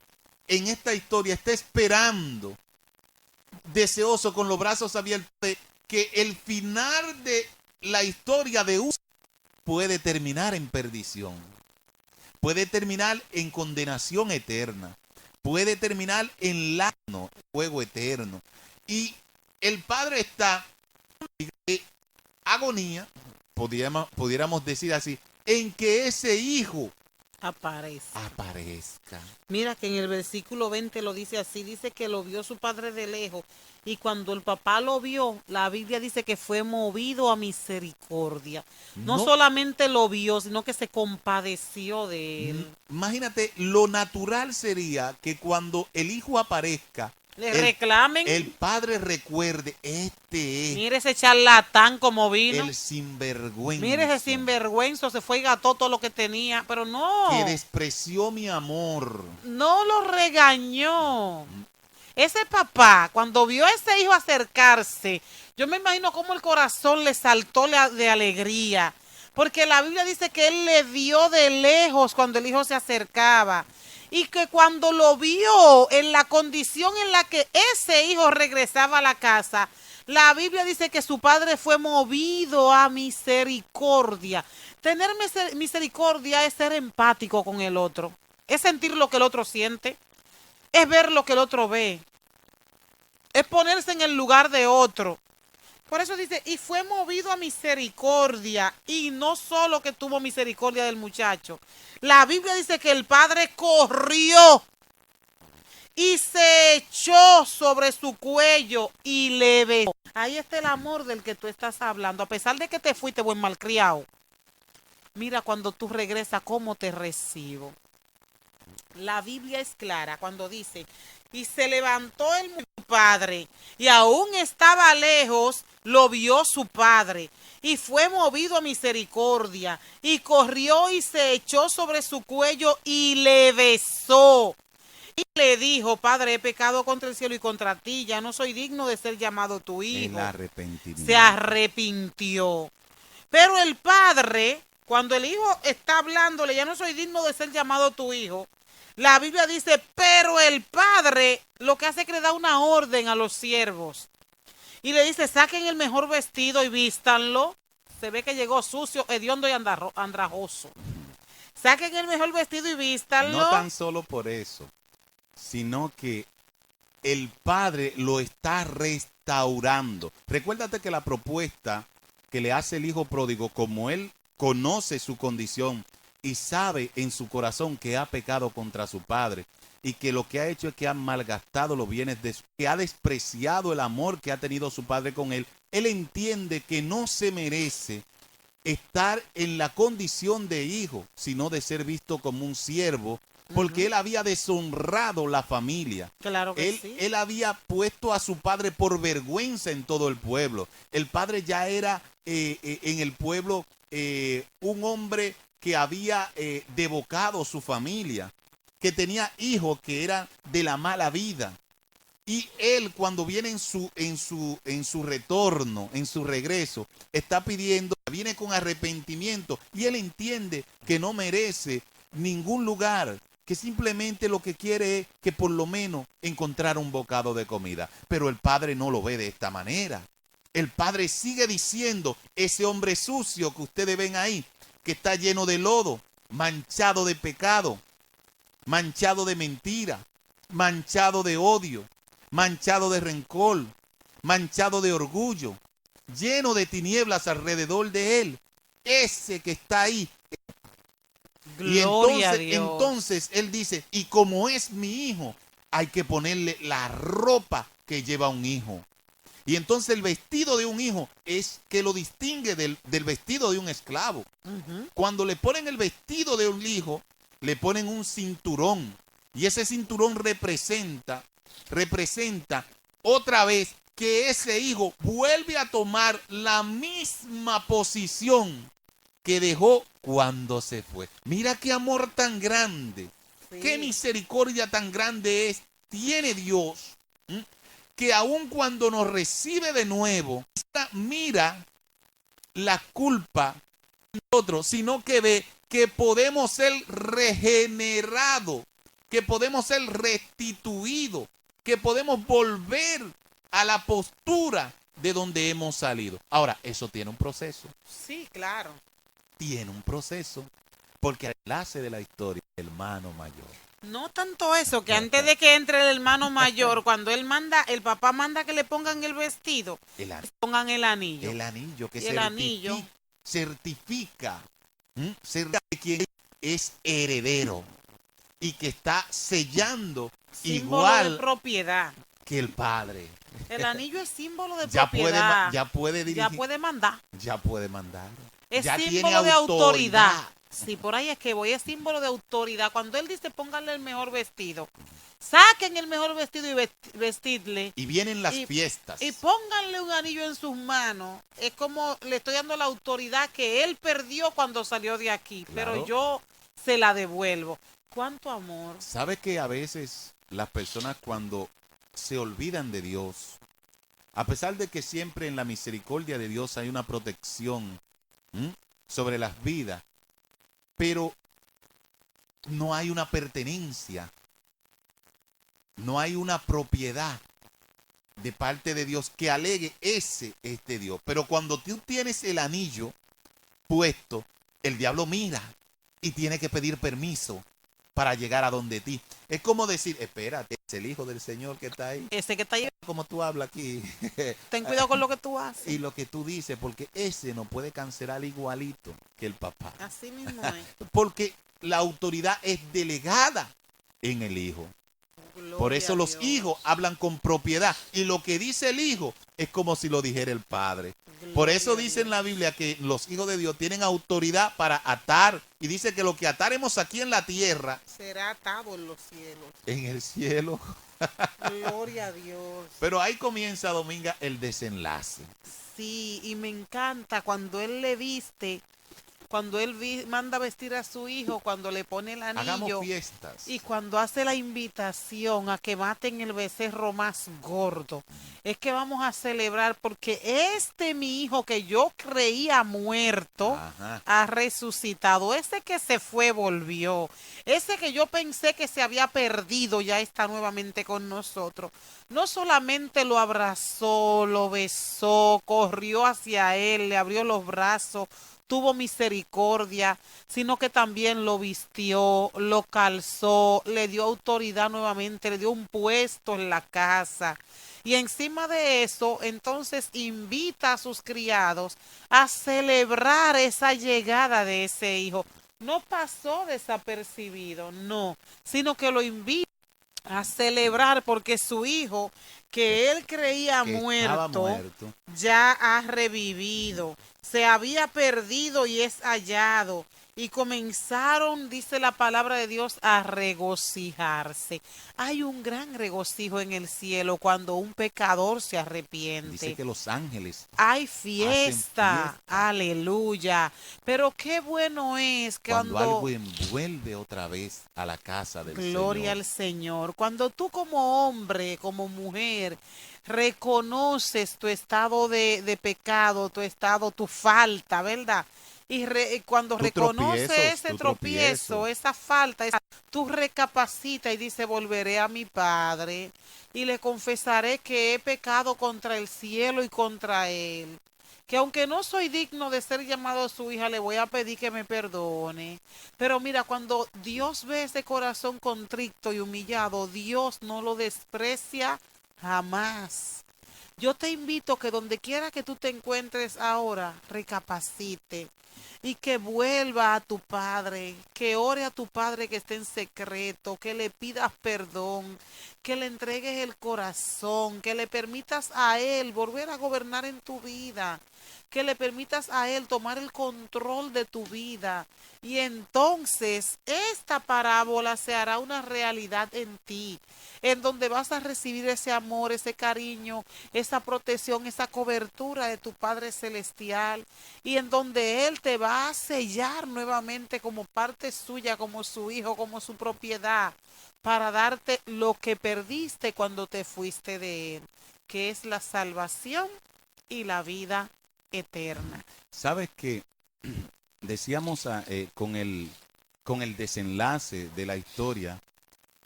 en esta historia está esperando deseoso, con los brazos abiertos, de que el final de la historia de Usa puede terminar en perdición, puede terminar en condenación eterna, puede terminar en fuego eterno. Y el padre está en agonía, pudiéramos decir así, en que ese hijo aparezca. Mira que en el versículo 20 lo dice así, dice que lo vio su padre de lejos y cuando el papá lo vio, la Biblia dice que fue movido a misericordia. No solamente lo vio, sino que se compadeció de él. Imagínate, lo natural sería que cuando el hijo aparezca, le reclamen. El padre recuerde, este es. Mire ese charlatán como vino. El sinvergüenza. Mire ese sinvergüenza, se fue y gastó todo lo que tenía, pero no. Que despreció mi amor. No lo regañó. Ese papá, cuando vio a ese hijo acercarse, yo me imagino cómo el corazón le saltó de alegría. Porque la Biblia dice que él le vio de lejos cuando el hijo se acercaba. Y que cuando lo vio en la condición en la que ese hijo regresaba a la casa, la Biblia dice que su padre fue movido a misericordia. Tener misericordia es ser empático con el otro, es sentir lo que el otro siente, es ver lo que el otro ve, es ponerse en el lugar de otro. Por eso dice, y fue movido a misericordia, y no solo que tuvo misericordia del muchacho. La Biblia dice que el padre corrió y se echó sobre su cuello y le besó. Ahí está el amor del que tú estás hablando. A pesar de que te fuiste buen malcriado, mira cuando tú regresas cómo te recibo. La Biblia es clara cuando dice, y se levantó el padre, y aún estaba lejos, lo vio su padre, y fue movido a misericordia, y corrió y se echó sobre su cuello y le besó. Y le dijo, Padre, he pecado contra el cielo y contra ti, ya no soy digno de ser llamado tu hijo. El arrepentimiento. Se arrepintió. Pero el padre, cuando el hijo está hablándole, ya no soy digno de ser llamado tu hijo, la Biblia dice, pero el padre lo que hace es que le da una orden a los siervos. Y le dice, saquen el mejor vestido y vístanlo. Se ve que llegó sucio, hediondo y andrajoso. Saquen el mejor vestido y vístanlo. No tan solo por eso, sino que el padre lo está restaurando. Recuérdate que la propuesta que le hace el hijo pródigo, como él conoce su condición y sabe en su corazón que ha pecado contra su padre y que lo que ha hecho es que ha malgastado los bienes de su padre, que ha despreciado el amor que ha tenido su padre con él, él entiende que no se merece estar en la condición de hijo, sino de ser visto como un siervo, porque él había deshonrado la familia. Claro que sí. Él había puesto a su padre por vergüenza en todo el pueblo. El padre ya era en el pueblo un hombre que había devocado su familia, que tenía hijos que eran de la mala vida. Y él, cuando viene en su retorno, en su regreso, está pidiendo, viene con arrepentimiento, y él entiende que no merece ningún lugar, que simplemente lo que quiere es que por lo menos encontrar un bocado de comida. Pero el padre no lo ve de esta manera. El padre sigue diciendo, ese hombre sucio que ustedes ven ahí, que está lleno de lodo, manchado de pecado, manchado de mentira, manchado de odio, manchado de rencor, manchado de orgullo, lleno de tinieblas alrededor de él. Ese que está ahí. Gloria a Dios. Entonces él dice, y como es mi hijo, hay que ponerle la ropa que lleva un hijo. Y entonces el vestido de un hijo es que lo distingue del vestido de un esclavo. Cuando le ponen el vestido de un hijo, le ponen un cinturón. Y ese cinturón representa otra vez que ese hijo vuelve a tomar la misma posición que dejó cuando se fue. Mira qué amor tan grande, sí, qué misericordia tan grande tiene Dios, que aun cuando nos recibe de nuevo, mira la culpa de nosotros, sino que ve que podemos ser regenerados, que podemos ser restituidos, que podemos volver a la postura de donde hemos salido. Ahora, eso tiene un proceso. Sí, claro. Tiene un proceso. Porque el enlace de la historia es el hermano mayor. No tanto eso, que antes de que entre el hermano mayor, cuando él manda, el papá manda que le pongan el vestido, pongan el anillo. El anillo que certifica que quien es heredero y que está sellando símbolo igual de propiedad que el padre. El anillo es símbolo de propiedad. Ya puede dirigir. Ya puede mandar. Ya puede mandar. Es ya símbolo tiene de autoridad. Sí, por ahí es que voy, es símbolo de autoridad. Cuando él dice pónganle el mejor vestido, saquen el mejor vestido y vestirle. Y vienen las fiestas. Y pónganle un anillo en sus manos. Es como le estoy dando la autoridad que él perdió cuando salió de aquí. Claro. Pero yo se la devuelvo. ¿Cuánto amor? ¿Sabe que a veces las personas cuando se olvidan de Dios, a pesar de que siempre en la misericordia de Dios hay una protección sobre las vidas, pero no hay una pertenencia, no hay una propiedad de parte de Dios que alegue ese es de Dios? Pero cuando tú tienes el anillo puesto, el diablo mira y tiene que pedir permiso para llegar a donde ti. Es como decir, espérate, es el hijo del Señor que está ahí. Ese que está ahí. Como tú hablas aquí. Ten cuidado con lo que tú haces. Y lo que tú dices, porque ese no puede cancelar igualito que el papá. Así mismo es. Porque la autoridad es delegada en el hijo. Gloria Por eso los hijos hablan con propiedad. Y lo que dice el hijo es como si lo dijera el padre. Gloria Por eso dice en la Biblia que los hijos de Dios tienen autoridad para atar. Y dice que lo que ataremos aquí en la tierra será atado en los cielos. En el cielo. Gloria a Dios. Pero ahí comienza, Dominga, el desenlace. Sí, y me encanta cuando él le viste, cuando él manda vestir a su hijo, cuando le pone el anillo. Hagamos fiestas. Y cuando hace la invitación a que maten el becerro más gordo. Es que vamos a celebrar porque mi hijo que yo creía muerto, ha resucitado. Ese que se fue volvió. Ese que yo pensé que se había perdido ya está nuevamente con nosotros. No solamente lo abrazó, lo besó, corrió hacia él, le abrió los brazos, tuvo misericordia, sino que también lo vistió, lo calzó, le dio autoridad nuevamente, le dio un puesto en la casa. Y encima de eso, entonces invita a sus criados a celebrar esa llegada de ese hijo. No pasó desapercibido, no, sino que lo invita a celebrar porque su hijo, que él creía muerto, ya ha revivido. Se había perdido y es hallado. Y comenzaron, dice la palabra de Dios, a regocijarse. Hay un gran regocijo en el cielo cuando un pecador se arrepiente. Dice que los ángeles hay fiesta. Aleluya. Pero qué bueno es que cuando algo envuelve otra vez a la casa del Señor. Gloria al Señor. Cuando tú como hombre, como mujer, reconoces tu estado de pecado, tu estado, tu falta, ¿verdad? Y cuando reconoces ese tropiezo, esa falta, tú recapacitas y dices, volveré a mi Padre y le confesaré que he pecado contra el cielo y contra él. Que aunque no soy digno de ser llamado su hija, le voy a pedir que me perdone. Pero mira, cuando Dios ve ese corazón contrito y humillado, Dios no lo desprecia jamás. Yo te invito que donde quiera que tú te encuentres ahora, recapacite y que vuelva a tu Padre, que ore a tu Padre que esté en secreto, que le pidas perdón, que le entregues el corazón, que le permitas a Él volver a gobernar en tu vida, que le permitas a Él tomar el control de tu vida. Y entonces esta parábola se hará una realidad en ti, en donde vas a recibir ese amor, ese cariño, esa protección, esa cobertura de tu Padre Celestial, y en donde Él te va a sellar nuevamente como parte suya, como su hijo, como su propiedad, para darte lo que perdiste cuando te fuiste de Él, que es la salvación y la vida eterna. ¿Sabes qué? Decíamos con el desenlace de la historia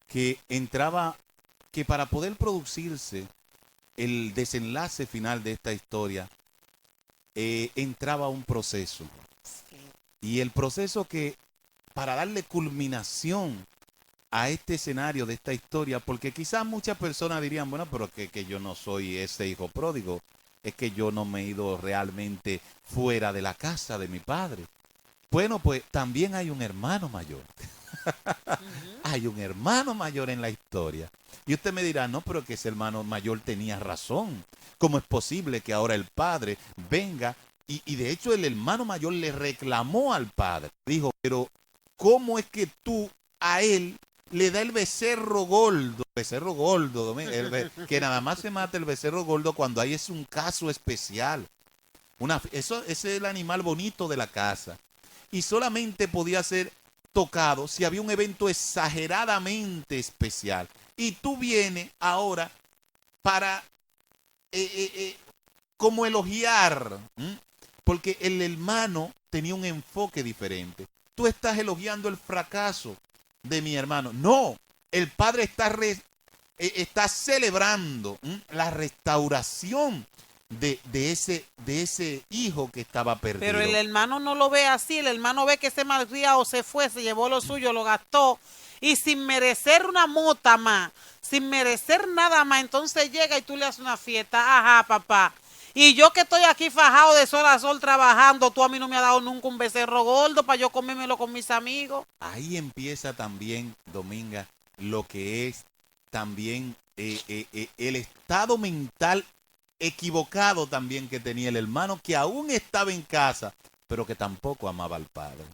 que entraba, que para poder producirse el desenlace final de esta historia, entraba un proceso. Y el proceso que, para darle culminación a este escenario de esta historia, porque quizás muchas personas dirían, bueno, pero que yo no soy ese hijo pródigo, es que yo no me he ido realmente fuera de la casa de mi padre. Bueno, pues también hay un hermano mayor. Hay un hermano mayor en la historia. Y usted me dirá, no, pero que ese hermano mayor tenía razón. ¿Cómo es posible que ahora el padre venga? Y de hecho el hermano mayor le reclamó al padre. Dijo, pero ¿cómo es que tú a él le da el becerro gordo? Becerro gordo, que nada más se mata el becerro gordo cuando hay es un caso especial. Ese es el animal bonito de la casa. Y solamente podía ser tocado si había un evento exageradamente especial. Y tú vienes ahora para como elogiar, porque el hermano tenía un enfoque diferente. Tú estás elogiando el fracaso de mi hermano. No, el padre está celebrando la restauración de ese hijo que estaba perdido. Pero el hermano no lo ve así. El hermano ve que ese malcriado se fue, se llevó lo suyo, lo gastó, y sin merecer una mota más, sin merecer nada más, entonces llega y tú le haces una fiesta. Ajá, papá. Y yo que estoy aquí fajado de sol a sol trabajando, tú a mí no me has dado nunca un becerro gordo para yo comérmelo con mis amigos. Ahí empieza también, Dominga, lo que es también el estado mental equivocado también que tenía el hermano, que aún estaba en casa, pero que tampoco amaba al padre.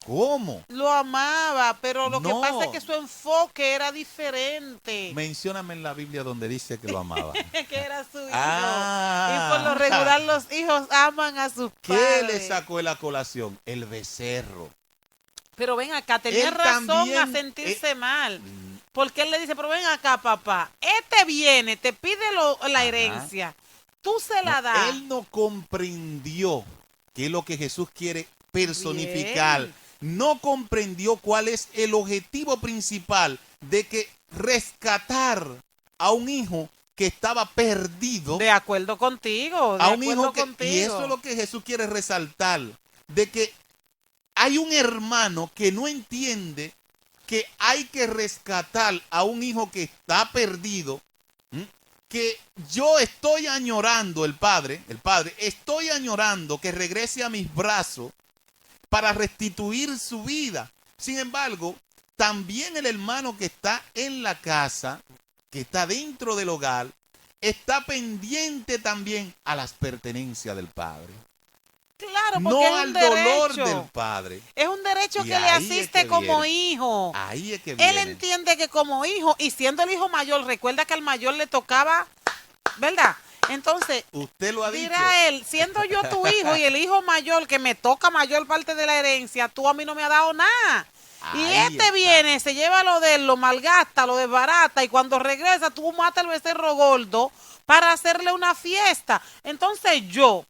¿Cómo? Lo amaba, pero lo No. que pasa es que su enfoque era diferente. Mencióname en la Biblia donde dice que lo amaba. Que era su hijo. Ah. Y por lo regular los hijos aman a sus ¿Qué padres. le sacó de la colación? El becerro. Pero ven acá, tenía Él razón también, a sentirse mal. Porque él le dice, pero ven acá, papá, viene, te pide la herencia, tú se la das. Él no comprendió qué es lo que Jesús quiere personificar. Bien. No comprendió cuál es el objetivo principal de que rescatar a un hijo que estaba perdido. De acuerdo contigo, a un hijo y eso es lo que Jesús quiere resaltar, de que hay un hermano que no entiende que hay que rescatar a un hijo que está perdido, que yo estoy añorando, el padre, estoy añorando que regrese a mis brazos para restituir su vida. Sin embargo, también el hermano que está en la casa, que está dentro del hogar, está pendiente también a las pertenencias del padre. Claro, porque No es un al dolor derecho. del padre. Es un derecho Y que le ahí es asiste que como viene. hijo. Ahí es que Él viene. entiende que como hijo, y siendo el hijo mayor, recuerda que al mayor le tocaba, ¿verdad? Entonces, Usted lo ha dicho. dirá él, siendo yo tu hijo y el hijo mayor que me toca mayor parte de la herencia, tú a mí no me has dado nada. Y Ahí está. viene, se lleva lo de él, lo malgasta, lo desbarata, y cuando regresa tú matas el becerro gordo para hacerle una fiesta. Entonces yo,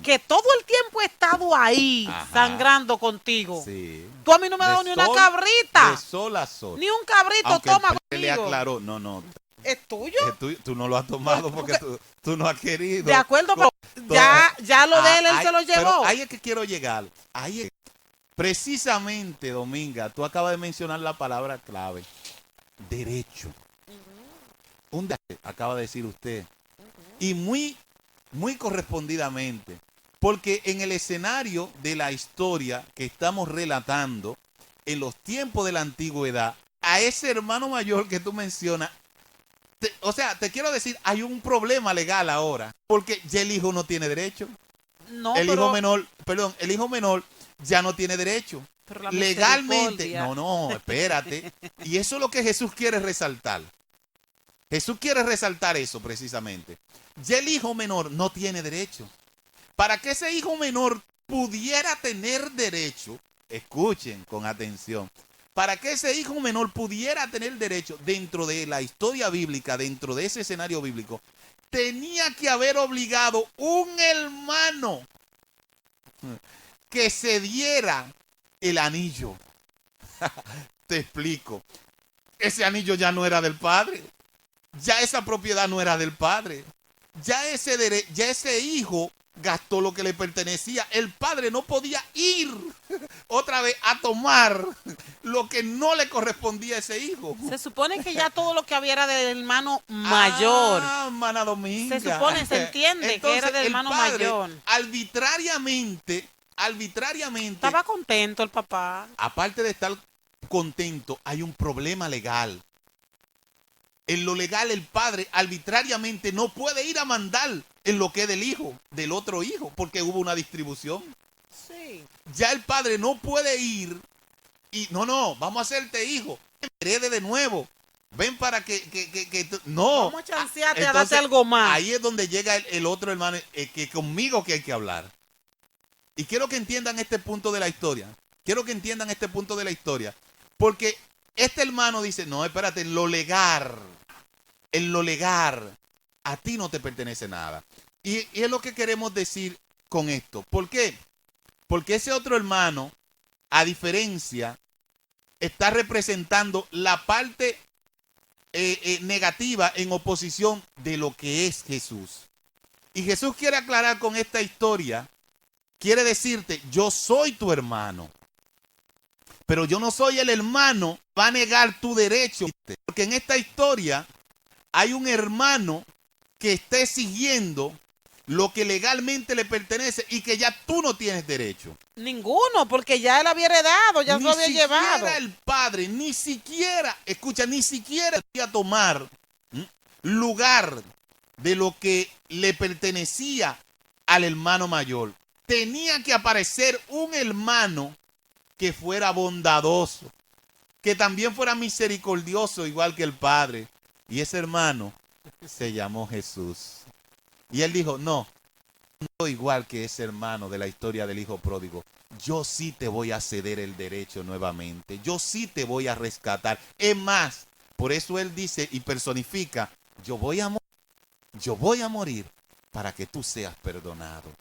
que todo el tiempo he estado ahí, Ajá. sangrando contigo, Sí. tú a mí no me has dado De ni una sol- cabrita, De sol a sol. ni un cabrito, Aunque toma el padre le conmigo. aclaró, no, ¿Es tuyo? tú no lo has tomado porque tú no has querido. De acuerdo, pero ya lo de él se lo llevó. Pero ahí es que quiero llegar. Precisamente, Dominga, tú acabas de mencionar la palabra clave. Derecho. Un derecho, acaba de decir usted. Y muy correspondidamente. Porque en el escenario de la historia que estamos relatando, en los tiempos de la antigüedad, a ese hermano mayor que tú mencionas, te quiero decir, hay un problema legal ahora. Porque ya el hijo no tiene derecho. No, el pero, hijo menor ya no tiene derecho. pero la Legalmente. misericordia. No, espérate. Y eso es lo que Jesús quiere resaltar. Jesús quiere resaltar eso precisamente. Ya el hijo menor no tiene derecho. Para que ese hijo menor pudiera tener derecho, escuchen con atención, para que ese hijo menor pudiera tener derecho dentro de la historia bíblica, dentro de ese escenario bíblico, tenía que haber obligado un hermano que se diera el anillo. Te explico. Ese anillo ya no era del padre. Ya esa propiedad no era del padre. ya ese hijo gastó lo que le pertenecía. El padre no podía ir otra vez a tomar lo que no le correspondía a ese hijo. Se supone que ya todo lo que había era del hermano mayor. Ah, hermana Dominga. Se supone, se entiende que era del hermano mayor. Arbitrariamente. Estaba contento el papá. Aparte de estar contento, hay un problema legal. En lo legal, el padre arbitrariamente no puede ir a mandar en lo que es del otro hijo, porque hubo una distribución. Sí. Ya el padre no puede ir y no, vamos a hacerte hijo, herede de nuevo. Ven para que no. Vamos a chancearte a darte algo más. Ahí es donde llega el otro hermano, que conmigo que hay que hablar. Y quiero que entiendan este punto de la historia. Porque este hermano dice, no, espérate, en lo legal, a ti no te pertenece nada. Y es lo que queremos decir con esto. ¿Por qué? Porque ese otro hermano, a diferencia, está representando la parte negativa en oposición de lo que es Jesús. Y Jesús quiere aclarar con esta historia, quiere decirte, yo soy tu hermano. Pero yo no soy el hermano que va a negar tu derecho. Porque en esta historia hay un hermano que está exigiendo lo que legalmente le pertenece y que ya tú no tienes derecho. Ninguno, porque ya él había heredado, ya lo había llevado. Ni siquiera el padre, ni siquiera podía tomar lugar de lo que le pertenecía al hermano mayor. Tenía que aparecer un hermano que fuera bondadoso, que también fuera misericordioso igual que el padre. Y ese hermano se llamó Jesús. Y él dijo, no igual que ese hermano de la historia del hijo pródigo. Yo sí te voy a ceder el derecho nuevamente. Yo sí te voy a rescatar. Es más, por eso él dice y personifica, yo voy a morir para que tú seas perdonado.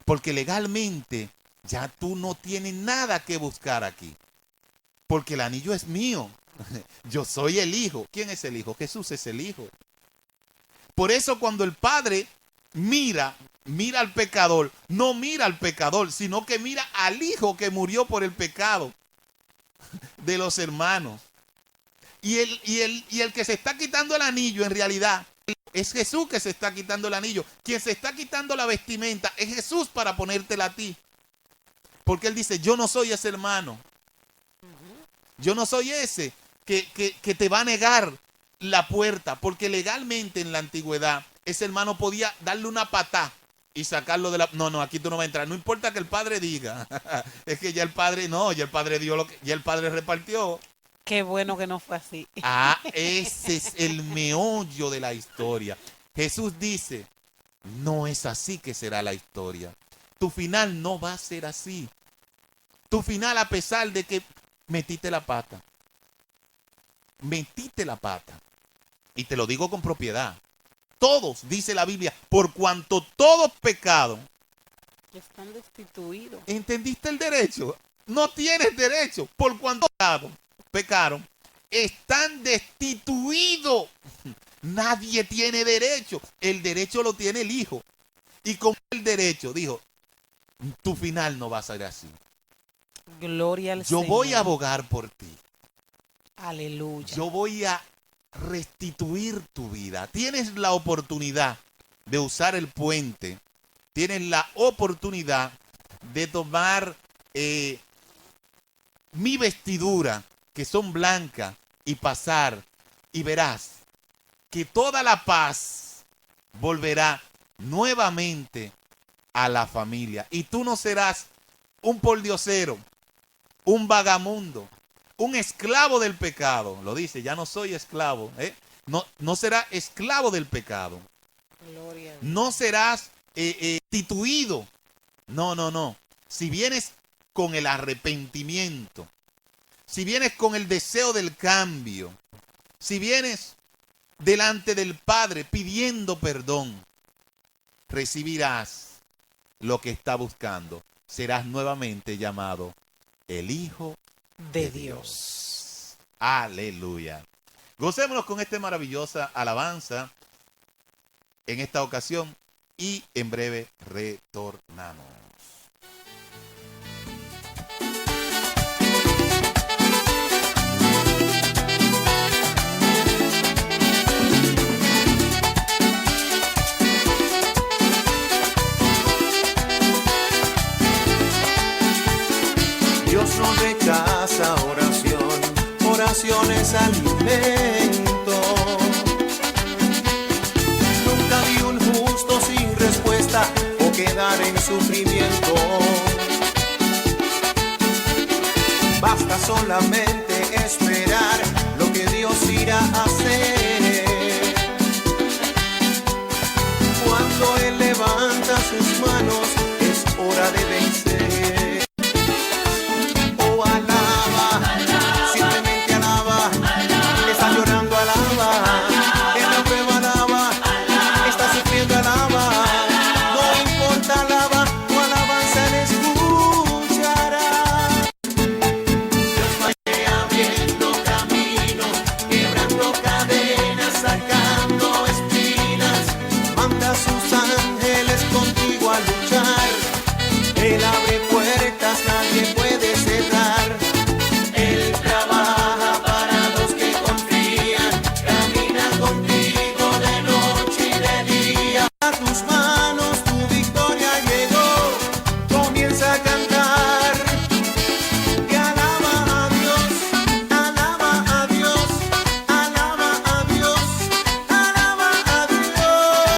Porque legalmente ya tú no tienes nada que buscar aquí. Porque el anillo es mío. Yo soy el hijo. ¿Quién es el hijo? Jesús es el hijo. Por eso cuando el padre mira al pecador, no mira al pecador, sino que mira al hijo que murió por el pecado de los hermanos. Y el que se está quitando el anillo en realidad es Jesús que se está quitando el anillo. Quien se está quitando la vestimenta es Jesús para ponértela a ti. Porque él dice, yo no soy ese hermano. Yo no soy ese que te va a negar la puerta. Porque legalmente en la antigüedad, ese hermano podía darle una patada y sacarlo de la... No, aquí tú no vas a entrar. No importa que el padre diga. Es que ya el padre dio ya el padre repartió. Qué bueno que no fue así. Ese es el meollo de la historia. Jesús dice, no es así que será la historia. Tu final no va a ser así. Tu final, a pesar de que metiste la pata. Y te lo digo con propiedad. Todos, dice la Biblia, por cuanto todos pecaron. Están destituidos. ¿Entendiste el derecho? No tienes derecho. Por cuanto pecaron, están destituidos. Nadie tiene derecho. El derecho lo tiene el hijo. Y con el derecho, dijo, tu final no va a ser así. Gloria al Señor. Yo voy a abogar por ti. Aleluya. Yo voy a restituir tu vida. Tienes la oportunidad de usar el puente. Tienes la oportunidad de tomar mi vestidura, que son blancas, y pasar. Y verás que toda la paz volverá nuevamente a la familia. Y tú no serás un pordiosero, un vagamundo, un esclavo del pecado. Lo dice, ya no soy esclavo. No serás esclavo del pecado. Gloria a Dios. No serás destituido. No. Si vienes con el arrepentimiento, si vienes con el deseo del cambio, si vienes delante del Padre pidiendo perdón, recibirás lo que está buscando. Serás nuevamente llamado el Hijo de Dios. Aleluya. Gocémonos con esta maravillosa alabanza en esta ocasión y en breve retornamos. Dios no rechaza oración, oración es alimento. Nunca vi un justo sin respuesta o quedar en sufrimiento. Basta solamente esperar lo que Dios irá a hacer. Cuando Él levanta sus manos es hora de vencer. Tus manos.